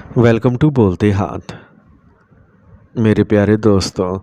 Welcome to बोलते हाथ। मेरे प्यारे दोस्तों,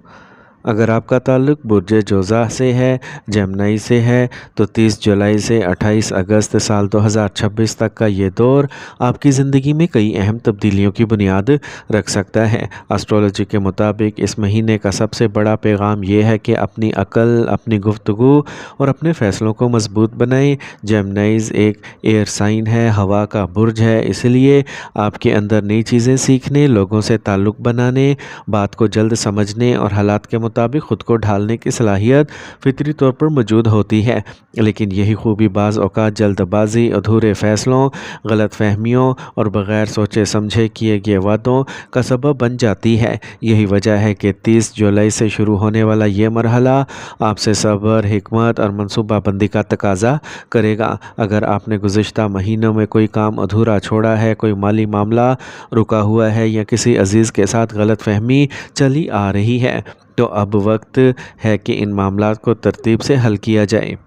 अगर आपका ताल्लुक़ बुर्ज जोज़ा से है, जेमिनी से है, तो 30 जुलाई से 28 अगस्त साल 2026 तक का ये दौर आपकी ज़िंदगी में कई अहम तब्दीलियों की बुनियाद रख सकता है। एस्ट्रोलॉजी के मुताबिक इस महीने का सबसे बड़ा पैगाम ये है कि अपनी अक़ल, अपनी गुफ्तगू और अपने फ़ैसलों को मज़बूत बनाएं। जेमिनीज़ एक एयर साइन है, हवा का बुर्ज है, इसलिए आपके अंदर नई चीज़ें सीखने, लोगों से ताल्लुक़ बनाने, बात को जल्द समझने और हालात के मुताबिक ख़ुद को ढालने की सलाहियत फितरी तौर पर मौजूद होती है। लेकिन यही खूबी बाज़ औक़ात जल्दबाजी, अधूरे फ़ैसलों, गलत फ़हमियों और बग़ैर सोचे समझे किए गए वादों का सबब बन जाती है। यही वजह है कि 30 जुलाई से शुरू होने वाला ये मरहला आपसे सब्र, हिकमत और मनसूबाबंदी का तकाज़ा करेगा। अगर आपने गुज़िश्ता महीनों में कोई काम अधूरा छोड़ा है, कोई माली मामला रुका हुआ है या किसी अज़ीज़ के साथ गलत फ़हमी चली आ रही है, तो अब वक्त है कि इन मामलात को तरतीब से हल किया जाए।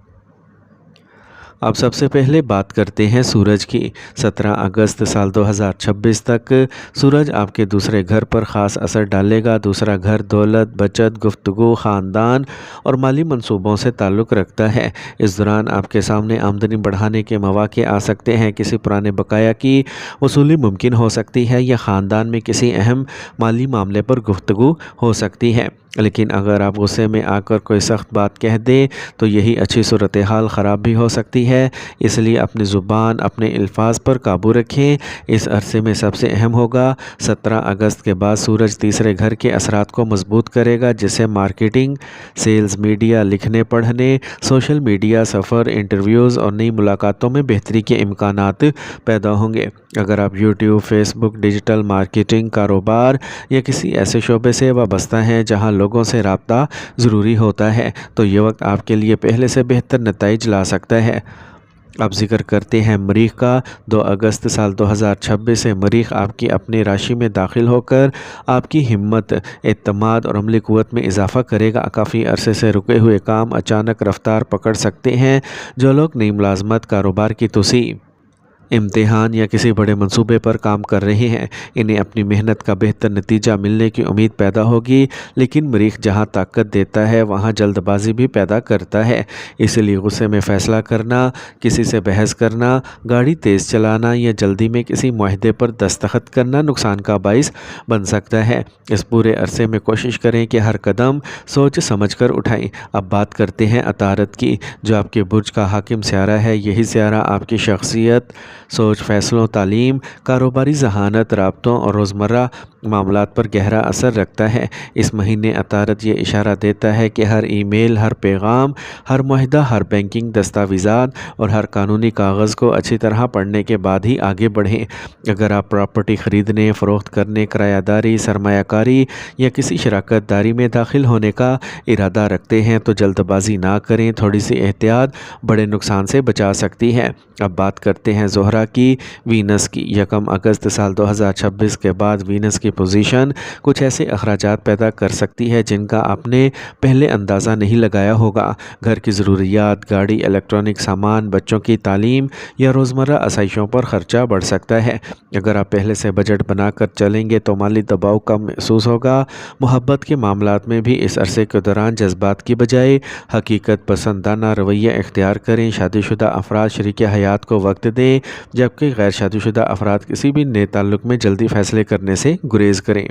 अब सबसे पहले बात करते हैं सूरज की। 17 अगस्त साल 2026 तक सूरज आपके दूसरे घर पर ख़ास असर डालेगा। दूसरा घर दौलत, बचत, गुफ्तगू, ख़ानदान और माली मंसूबों से ताल्लुक़ रखता है। इस दौरान आपके सामने आमदनी बढ़ाने के मौक़े आ सकते हैं। किसी पुराने बकाया की वसूली मुमकिन हो सकती है या ख़ानदान में किसी अहम माली मामले पर गुफ्तगू हो सकती है। लेकिन अगर आप गुस्से में आकर कोई सख्त बात कह दें तो यही अच्छी सूरत हाल ख़राब भी हो सकती है। इसलिए अपनी ज़ुबान, अपने अल्फाज पर काबू रखें। इस अरसे में सबसे अहम होगा 17 अगस्त के बाद सूरज तीसरे घर के असरात को मजबूत करेगा, जिससे मार्केटिंग, सेल्स, मीडिया, लिखने पढ़ने, सोशल मीडिया, सफ़र, इंटरव्यूज़ और नई मुलाकातों में बेहतरी के इम्कानात पैदा होंगे। अगर आप यूट्यूब, फेसबुक, डिजिटल मार्केटिंग, कारोबार या किसी ऐसे शोबे से वाबस्ता हैं जहां लोगों से रब्ता ज़रूरी होता है, तो ये वक्त आपके लिए पहले से बेहतर नताइज ला सकता है। अब ज़िक्र करते हैं मरीख़ का। 2 अगस्त साल 2026 से मरीख़ आपकी अपनी राशि में दाखिल होकर आपकी हिम्मत, एतमाद और अमली क़ुव्वत में इजाफ़ा करेगा। काफ़ी अरसे से रुके हुए काम अचानक रफ्तार पकड़ सकते हैं। जो लोग नई मुलाज़मत, कारोबार की तोसी, इम्तिहान या किसी बड़े मंसूबे पर काम कर रहे हैं, इन्हें अपनी मेहनत का बेहतर नतीजा मिलने की उम्मीद पैदा होगी। लेकिन मरीख़ जहां ताकत देता है वहां जल्दबाजी भी पैदा करता है, इसलिए गुस्से में फ़ैसला करना, किसी से बहस करना, गाड़ी तेज़ चलाना या जल्दी में किसी मुआहदे पर दस्तखत करना नुकसान का बाइस बन सकता है। इस पूरे अरसे में कोशिश करें कि हर कदम सोच समझ कर उठाएँ। अब बात करते हैं अतारत की, जो आपके बुर्ज का हाकिम सियारा है। यही सियारा आपकी शख्सियत, सोच, फ़ैसलों, तालीम, कारोबारी ज़हानत, राब्तों और रोज़मर्रा मामलात पर गहरा असर रखता है। इस महीने अतारत ये इशारा देता है कि हर ईमेल, हर पैगाम, हर मुआहदा, हर बैंकिंग दस्तावेज़ात और हर कानूनी कागज़ को अच्छी तरह पढ़ने के बाद ही आगे बढ़ें। अगर आप प्रॉपर्टी ख़रीदने, फ़रोख्त करने, किरायादारी, सरमायाकारी या किसी शराकत दारी में दाखिल होने का इरादा रखते हैं तो जल्दबाजी ना करें। थोड़ी सी एहतियात बड़े नुकसान से बचा सकती है। अब बात करते हैं ज़ोहरा की, वीनस की। 1 अगस्त साल 2026 के बाद वीनस की पोजीशन कुछ ऐसे अखराजात पैदा कर सकती है जिनका आपने पहले अंदाज़ा नहीं लगाया होगा। घर की ज़रूरियात, गाड़ी, इलेक्ट्रॉनिक सामान, बच्चों की तालीम या रोज़मर्रा आसाइशों पर ख़र्चा बढ़ सकता है। अगर आप पहले से बजट बनाकर चलेंगे तो माली दबाव कम महसूस होगा। मोहब्बत के मामलात में भी इस अरसे के दौरान जज्बात की बजाय हकीकत पसंदाना रवैया इख्तियार करें। शादीशुदा अफराद शरीके हयात को वक्त दें, जबकि गैर शादीशुदा अफराद किसी भी नए ताल्लुक़ में जल्दी फ़ैसले करने से गुरेज करें।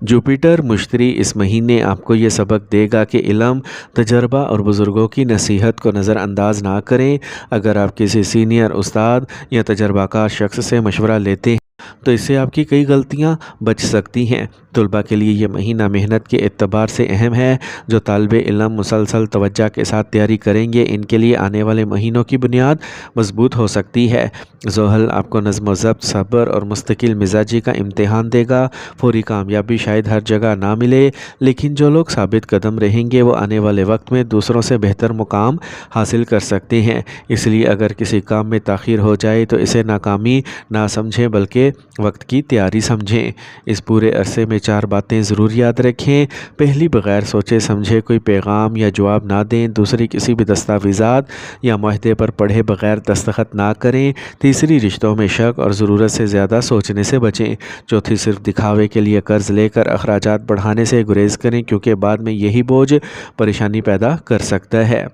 जुपिटर मुश्तरी इस महीने आपको ये सबक देगा कि इल्म, तजर्बा और बुज़ुर्गों की नसीहत को नज़रअंदाज ना करें। अगर आप किसी सीनियर उस्ताद या तजर्बाकार शख्स से मशवरा लेते हैं तो इससे आपकी कई गलतियां बच सकती हैं। तलबा के लिए ये महीना मेहनत के एतबार से अहम है। जो तालिबे इल्म मुसलसल तवज्जो के साथ तैयारी करेंगे, इनके लिए आने वाले महीनों की बुनियाद मजबूत हो सकती है। ज़ोहल आपको नज़्म व ज़ब्त, सब्र और मुस्तकिल मिजाजी का इम्तिहान देगा। फौरी कामयाबी शायद हर जगह ना मिले, लेकिन जो लोग साबित कदम रहेंगे वो आने वाले वक्त में दूसरों से बेहतर मुकाम हासिल कर सकते हैं। इसलिए अगर किसी काम में ताख़ीर हो जाए तो इसे नाकामी ना समझें, बल्कि وقت کی تیاری سمجھیں۔ اس پورے عرصے میں 4 باتیں ضرور یاد رکھیں۔ پہلی، بغیر سوچے سمجھے کوئی پیغام یا جواب نہ دیں۔ دوسری، کسی بھی دستاویزات یا معاہدے پر پڑھے بغیر دستخط نہ کریں۔ تیسری، رشتوں میں شک اور ضرورت سے زیادہ سوچنے سے بچیں۔ چوتھی، صرف دکھاوے کے لیے قرض لے کر اخراجات بڑھانے سے گریز کریں، کیونکہ بعد میں یہی بوجھ پریشانی پیدا کر سکتا ہے۔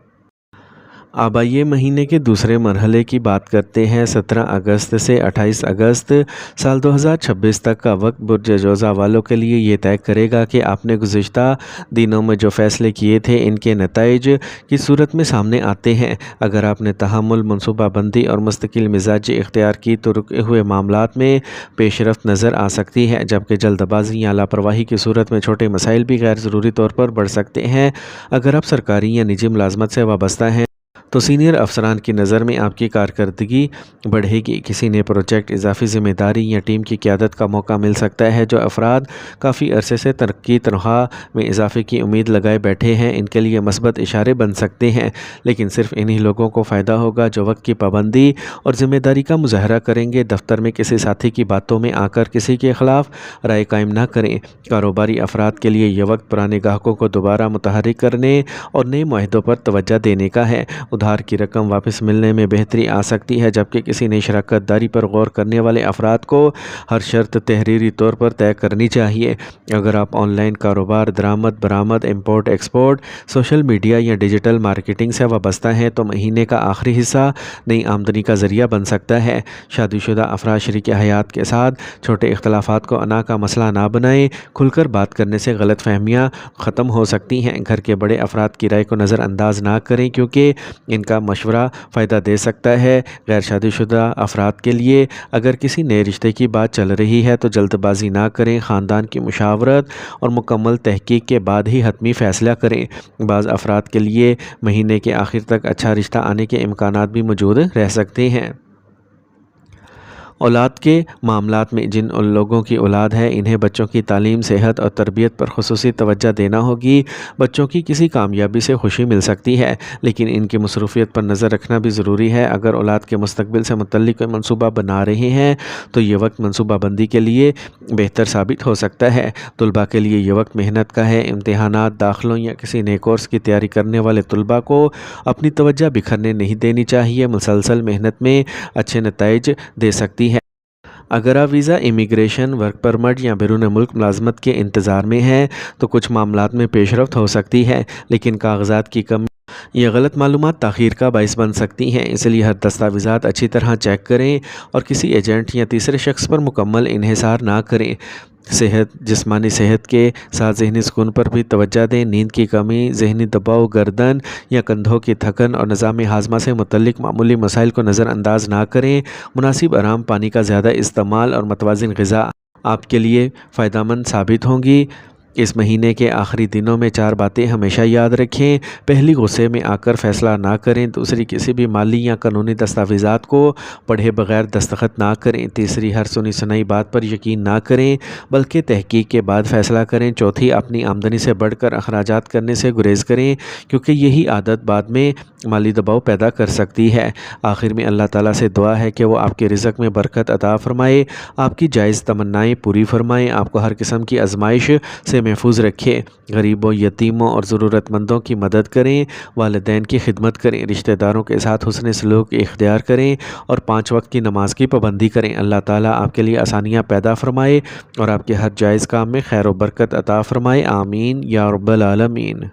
اب آئیے مہینے کے دوسرے مرحلے کی بات کرتے ہیں۔ 17 اگست سے 28 اگست سال 2026 تک کا وقت برج جوزہ والوں کے لیے یہ طے کرے گا کہ آپ نے گزشتہ دنوں میں جو فیصلے کیے تھے ان کے نتائج کس صورت میں سامنے آتے ہیں۔ اگر آپ نے تحمل، منصوبہ بندی اور مستقل مزاجی اختیار کی تو رکے ہوئے معاملات میں پیش رفت نظر آ سکتی ہے، جبکہ جلد بازی یا لاپرواہی کی صورت میں چھوٹے مسائل بھی غیر ضروری طور پر بڑھ سکتے ہیں۔ اگر آپ سرکاری یا نجی ملازمت سے وابستہ ہیں تو سینئر افسران کی نظر میں آپ کی کارکردگی بڑھے گی۔ کسی نئے پروجیکٹ، اضافی ذمہ داری یا ٹیم کی قیادت کا موقع مل سکتا ہے۔ جو افراد کافی عرصے سے ترقی، تنخواہ میں اضافے کی امید لگائے بیٹھے ہیں، ان کے لیے مثبت اشارے بن سکتے ہیں، لیکن صرف انہی لوگوں کو فائدہ ہوگا جو وقت کی پابندی اور ذمہ داری کا مظاہرہ کریں گے۔ دفتر میں کسی ساتھی کی باتوں میں آ کر کسی کے خلاف رائے قائم نہ کریں۔ کاروباری افراد کے لیے یہ وقت پرانے گاہکوں کو دوبارہ متحرک کرنے اور نئے معاہدوں پر توجہ دینے کا ہے۔ ادھار کی رقم واپس ملنے میں بہتری آ سکتی ہے، جبکہ کسی نئی شراکت داری پر غور کرنے والے افراد کو ہر شرط تحریری طور پر طے کرنی چاہیے۔ اگر آپ آن لائن کاروبار، درآمد برآمد، امپورٹ ایکسپورٹ، سوشل میڈیا یا ڈیجیٹل مارکیٹنگ سے وابستہ ہیں تو مہینے کا آخری حصہ نئی آمدنی کا ذریعہ بن سکتا ہے۔ شادی شدہ افراد شریک حیات کے ساتھ چھوٹے اختلافات کو انا کا مسئلہ نہ بنائیں۔ کھل کر بات کرنے سے غلط فہمیاں ختم ہو سکتی ہیں۔ گھر کے بڑے افراد کی رائے کو نظر انداز نہ کریں، کیونکہ ان کا مشورہ فائدہ دے سکتا ہے۔ غیر شادی شدہ افراد کے لیے اگر کسی نئے رشتے کی بات چل رہی ہے تو جلد بازی نہ کریں۔ خاندان کی مشاورت اور مکمل تحقیق کے بعد ہی حتمی فیصلہ کریں۔ بعض افراد کے لیے مہینے کے آخر تک اچھا رشتہ آنے کے امکانات بھی موجود رہ سکتے ہیں۔ اولاد کے معاملات میں جن لوگوں کی اولاد ہے انہیں بچوں کی تعلیم، صحت اور تربیت پر خصوصی توجہ دینا ہوگی۔ بچوں کی کسی کامیابی سے خوشی مل سکتی ہے، لیکن ان کی مصروفیت پر نظر رکھنا بھی ضروری ہے۔ اگر اولاد کے مستقبل سے متعلق کوئی منصوبہ بنا رہے ہیں تو یہ وقت منصوبہ بندی کے لیے بہتر ثابت ہو سکتا ہے۔ طلباء کے لیے یہ وقت محنت کا ہے۔ امتحانات، داخلوں یا کسی نئے کورس کی تیاری کرنے والے طلباء کو اپنی توجہ بکھرنے نہیں دینی چاہیے۔ مسلسل محنت میں اچھے نتائج دے سکتی ہے۔ اگر آپ ویزا، امیگریشن، ورک پرمٹ یا بیرون ملک ملازمت کے انتظار میں ہیں تو کچھ معاملات میں پیش رفت ہو سکتی ہے، لیکن کاغذات کی کمی یہ غلط معلومات تاخیر کا باعث بن سکتی ہیں۔ اس لیے ہر دستاویزات اچھی طرح چیک کریں اور کسی ایجنٹ یا تیسرے شخص پر مکمل انحصار نہ کریں۔ صحت، جسمانی صحت کے ساتھ ذہنی سکون پر بھی توجہ دیں۔ نیند کی کمی، ذہنی دباؤ، گردن یا کندھوں کی تھکن اور نظام ہاضمہ سے متعلق معمولی مسائل کو نظر انداز نہ کریں۔ مناسب آرام، پانی کا زیادہ استعمال اور متوازن غذا آپ کے لیے فائدہ مند ثابت ہوں گی۔ اس مہینے کے آخری دنوں میں 4 باتیں ہمیشہ یاد رکھیں۔ پہلی، غصے میں آ کر فیصلہ نہ کریں۔ دوسری، کسی بھی مالی یا قانونی دستاویزات کو پڑھے بغیر دستخط نہ کریں۔ تیسری، ہر سنی سنائی بات پر یقین نہ کریں بلکہ تحقیق کے بعد فیصلہ کریں۔ چوتھی، اپنی آمدنی سے بڑھ کر اخراجات کرنے سے گریز کریں، کیونکہ یہی عادت بعد میں مالی دباؤ پیدا کر سکتی ہے۔ آخر میں اللہ تعالیٰ سے دعا ہے کہ وہ آپ کے رزق میں برکت عطا فرمائے، آپ کی جائز تمنائیں پوری فرمائیں، آپ کو ہر قسم کی آزمائش سے محفوظ رکھے۔ غریبوں، یتیموں اور ضرورت مندوں کی مدد کریں، والدین کی خدمت کریں، رشتہ داروں کے ساتھ حسن سلوک اختیار کریں اور 5 وقت کی نماز کی پابندی کریں۔ اللہ تعالیٰ آپ کے لیے آسانیاں پیدا فرمائے اور آپ کے ہر جائز کام میں خیر و برکت عطا فرمائے۔ آمین یا رب العالمین۔